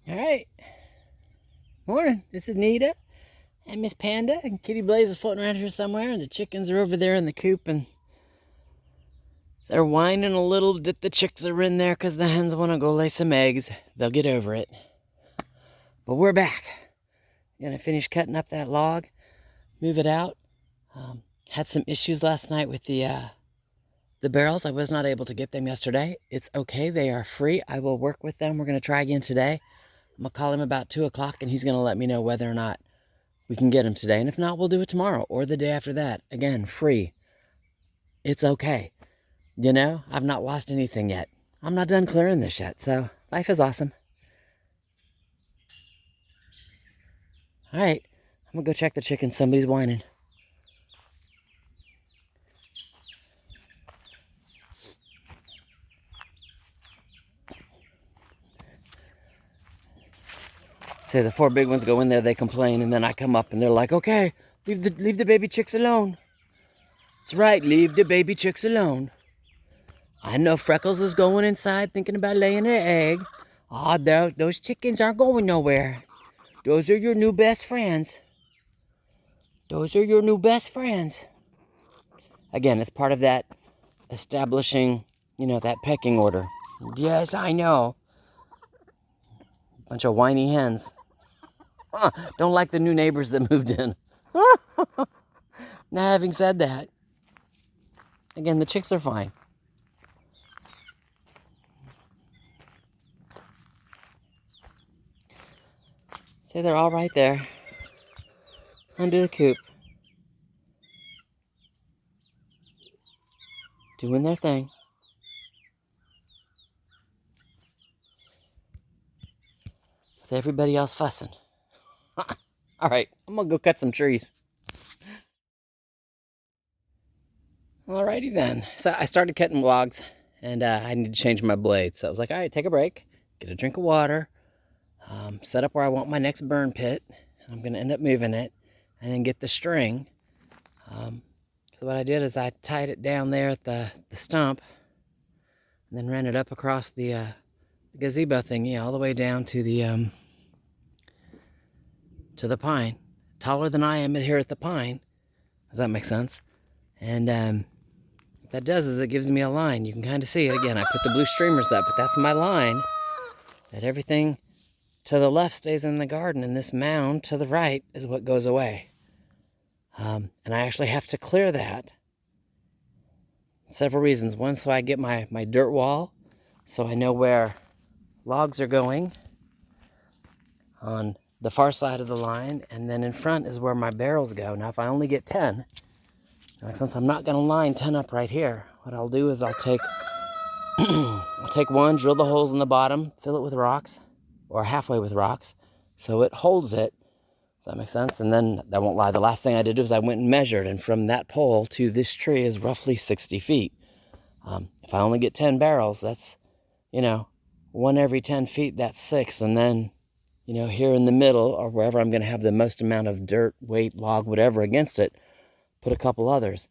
All right. Morning. This is Nita and Miss Panda, and Kitty Blaze is floating around here somewhere, and the chickens are over there in the coop, and they're whining a little that the chicks are in there because the hens want to go lay some eggs. They'll get over it. But we're back. Gonna finish cutting up that log, move it out. Had some issues last night with the barrels. I was not able to get them yesterday. It's okay. They are free. I will work with them. We're going to try again today. I'm going to call him about 2 o'clock, and he's going to let me know whether or not we can get them today. And if not, we'll do it tomorrow or the day after that. Again, free. It's okay. You know, I've not lost anything yet. I'm not done clearing this yet, so life is awesome. All right, I'm going to go check the chickens. Somebody's whining. Say the 4 big ones go in there, they complain, and then I come up and they're like, okay, leave the baby chicks alone. That's right, leave the baby chicks alone. I know Freckles is going inside thinking about laying an egg. Ah, those chickens aren't going nowhere. Those are your new best friends. Those are your new best friends. Again, it's part of that establishing, that pecking order. Yes, I know. Bunch of whiny hens. Don't like the new neighbors that moved in. Now, having said that, again, the chicks are fine. See, they're all right there under the coop, doing their thing. With everybody else fussing. All right, I'm gonna go cut some trees. Alrighty then. So I started cutting logs, and I need to change my blade. So I was like, all right, take a break, get a drink of water, set up where I want my next burn pit. I'm gonna end up moving it, and then get the string. So what I did is I tied it down there at the stump, and then ran it up across the gazebo thingy all the way down to the pine. Taller than I am here at the pine. Does that make sense? And what that does is it gives me a line. You can kind of see it again. I put the blue streamers up, but that's my line. That everything to the left stays in the garden, and this mound to the right is what goes away. And I actually have to clear that. Several reasons. One, so I get my dirt wall, so I know where logs are going on the far side of the line, and then in front is where my barrels go. Now, if I only get 10, since I'm not going to line 10 up right here, what I'll do is I'll take one, drill the holes in the bottom, fill it with rocks, or halfway with rocks, so it holds it. Does that make sense? And then, I won't lie, the last thing I did was I went and measured, and from that pole to this tree is roughly 60 feet. If I only get 10 barrels, that's, 1 every 10 feet, that's 6. And then, here in the middle, or wherever I'm going to have the most amount of dirt, weight, log, whatever against it, put a couple others.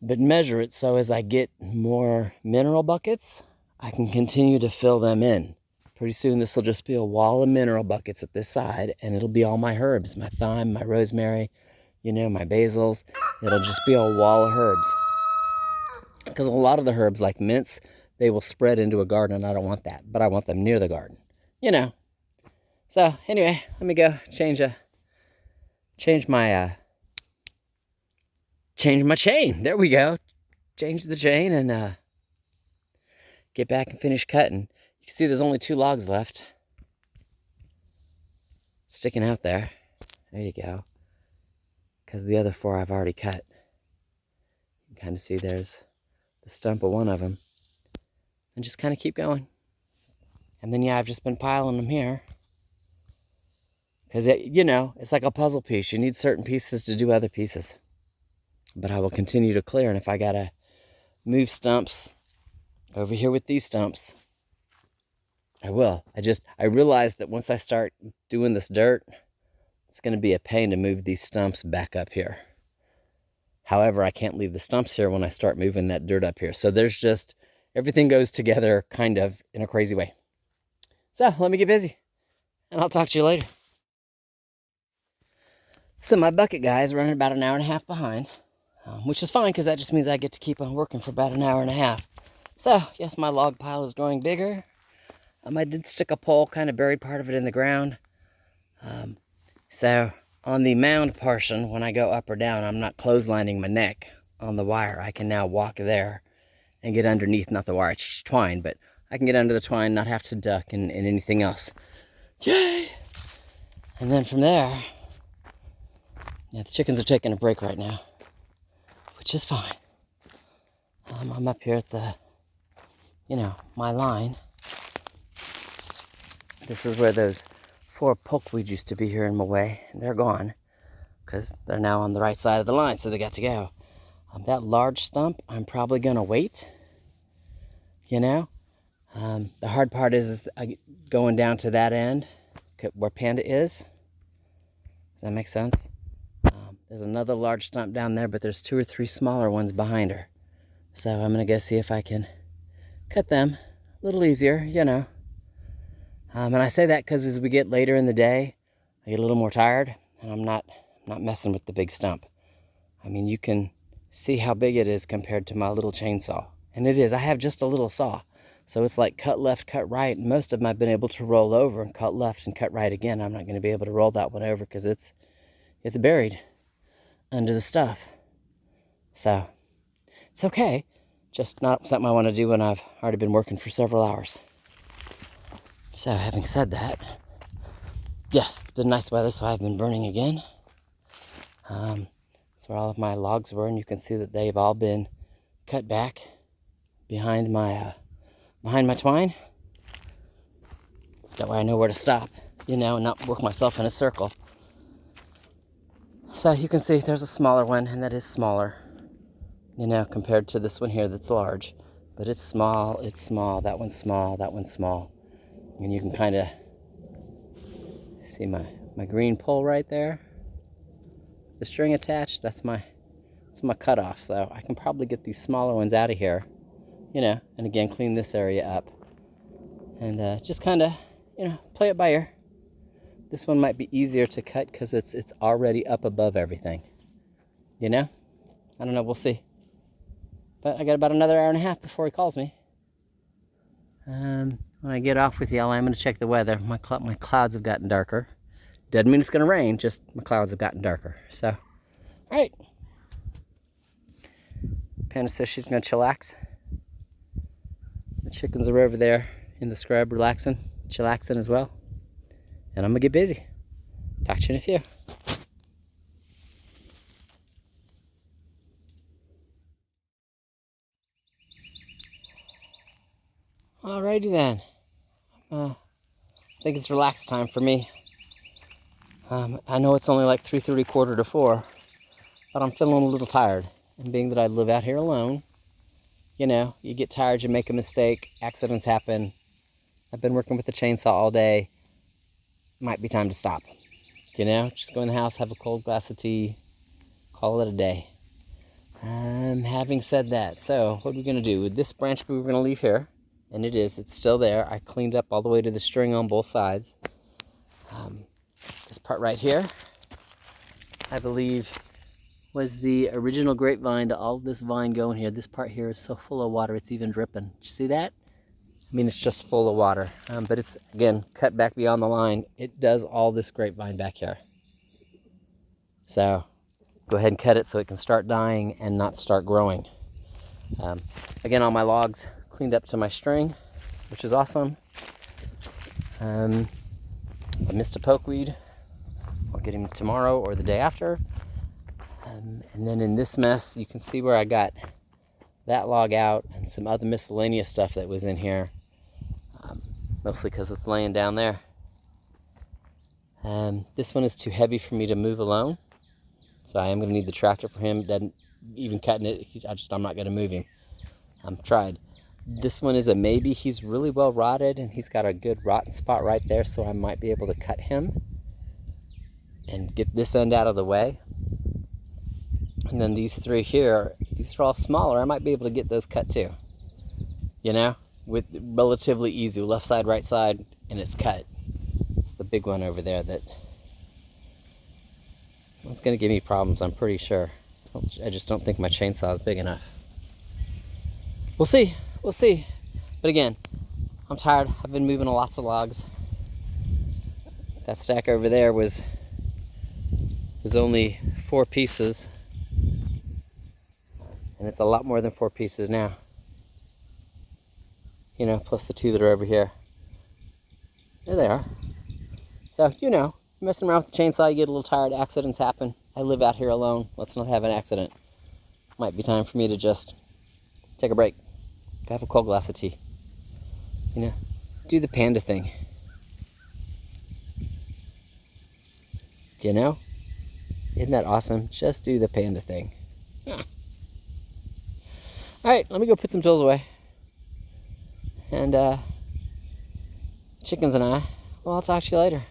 But measure it so as I get more mineral buckets, I can continue to fill them in. Pretty soon this will just be a wall of mineral buckets at this side, and it'll be all my herbs, my thyme, my rosemary, my basils. It'll just be a wall of herbs. Because a lot of the herbs, like mints, they will spread into a garden, and I don't want that. But I want them near the garden. So anyway, let me go change my chain. There we go. Change the chain and get back and finish cutting. You can see there's only 2 logs left sticking out there. There you go. Because the other 4 I've already cut. You can kind of see there's the stump of one of them. And just kind of keep going. And then, I've just been piling them here. Because, it's like a puzzle piece. You need certain pieces to do other pieces. But I will continue to clear, and if I gotta move stumps over here with these stumps, I will. I realize that once I start doing this dirt, it's going to be a pain to move these stumps back up here. However, I can't leave the stumps here when I start moving that dirt up here. So there's just, everything goes together kind of in a crazy way. So let me get busy, and I'll talk to you later. So my bucket guy is running about an hour and a half behind, which is fine because that just means I get to keep on working for about an hour and a half. So yes, my log pile is growing bigger. I did stick a pole, kind of buried part of it in the ground. So on the mound portion, when I go up or down, I'm not clotheslining my neck on the wire. I can now walk there and get underneath, not the wire, it's twine, but I can get under the twine, not have to duck and anything else. Yay! And then from there, yeah, the chickens are taking a break right now, which is fine. I'm up here at the, my line. This is where those 4 pokeweeds used to be here in my way, and they're gone because they're now on the right side of the line, so they got to go. That large stump, I'm probably gonna wait. The hard part is going down to that end where Panda is. Does that make sense? There's another large stump down there, but there's 2 or 3 smaller ones behind her. So I'm gonna go see if I can cut them a little easier, And I say that because as we get later in the day, I get a little more tired, and I'm not messing with the big stump. I mean, you can see how big it is compared to my little chainsaw. And it is. I have just a little saw. So it's like cut left, cut right. And most of them I've been able to roll over and cut left and cut right again. I'm not going to be able to roll that one over because it's buried under the stuff. So it's okay. Just not something I want to do when I've already been working for several hours. So having said that, yes, it's been nice weather, so I've been burning again. That's where all of my logs were, and you can see that they've all been cut back behind my twine. That way I know where to stop, and not work myself in a circle. So you can see there's a smaller one, and that is smaller, compared to this one here that's large. But it's small, that one's small, that one's small. And you can kind of see my green pole right there. The string attached, that's my cutoff. So I can probably get these smaller ones out of here, and again, clean this area up. And just kind of, play it by ear. This one might be easier to cut because it's already up above everything. I don't know, we'll see. But I got about another hour and a half before he calls me. When I get off with y'all, I'm going to check the weather. My clouds have gotten darker. Doesn't mean it's going to rain, just my clouds have gotten darker. So, all right. Panda says she's going to chillax. The chickens are over there in the scrub chillaxing as well. And I'm going to get busy. Talk to you in a few. Alrighty then. I think it's relaxed time for me. I know it's only like 3:30, quarter to 4, but I'm feeling a little tired. And being that I live out here alone, you get tired, you make a mistake, accidents happen. I've been working with the chainsaw all day. Might be time to stop. Just go in the house, have a cold glass of tea, call it a day. Having said that, so what are we going to do? With this branch we were going to leave here, and it's still there. I cleaned up all the way to the string on both sides. This part right here, I believe, was the original grapevine to all of this vine going here. This part here is so full of water, it's even dripping. Did you see that? I mean, it's just full of water. But it's, again, cut back beyond the line. It does all this grapevine back here. So go ahead and cut it so it can start dying and not start growing. Again, all my logs cleaned up to my string, which is awesome. I missed a pokeweed. I'll get him tomorrow or the day after. And then in this mess, you can see where I got that log out and some other miscellaneous stuff that was in here. Mostly because it's laying down there. This one is too heavy for me to move alone. So I am going to need the tractor for him. Doesn't even cutting it. I'm not going to move him. Tried. This one is a maybe. He's really well rotted and he's got a good rotten spot right there, so I might be able to cut him and get this end out of the way. And then these 3 here, these are all smaller. I might be able to get those cut too. With relatively easy left side, right side, and it's cut. It's the big one over there that it's gonna give me problems, I'm pretty sure. I just don't think my chainsaw is big enough. We'll see, we'll see. But again, I'm tired. I've been moving lots of logs. That stack over there was only 4 pieces. And it's a lot more than 4 pieces now. You know, plus the 2 that are over here. There they are. So, you know, messing around with the chainsaw, you get a little tired, accidents happen. I live out here alone. Let's not have an accident. Might be time for me to just take a break. Have a cold glass of tea. You know, do the panda thing. You know? Isn't that awesome? Just do the panda thing. All right, let me go put some tools away. And chickens and I, well, I'll talk to you later.